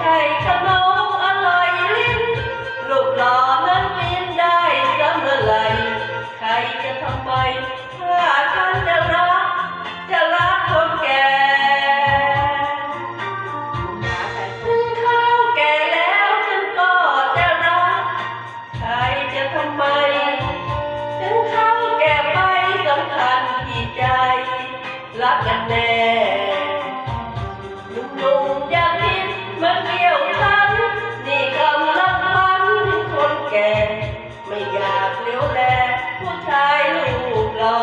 ช่ขนมอร่อยลิ้นรูปหล่อนั้นกินได้เสมอไหรใครจะทำไมถ้าฉันจะรักคนแก่ถึงเขาแก่แล้วฉันก็จะรักใครจะทำไมถึงเขาแก่ไปสำคัญที่ใจรักกันแน่หนุ่มๆอย่าคิดมาเกี่ยวฉันนี่กำลังฝันถึงคนแก่ไม่อยากเลี้ยวแลผู้ชายรูปหล่อ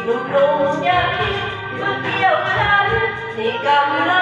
หนุ่มๆอย่าคิดมาเกี่ยวฉันนี่กำลัง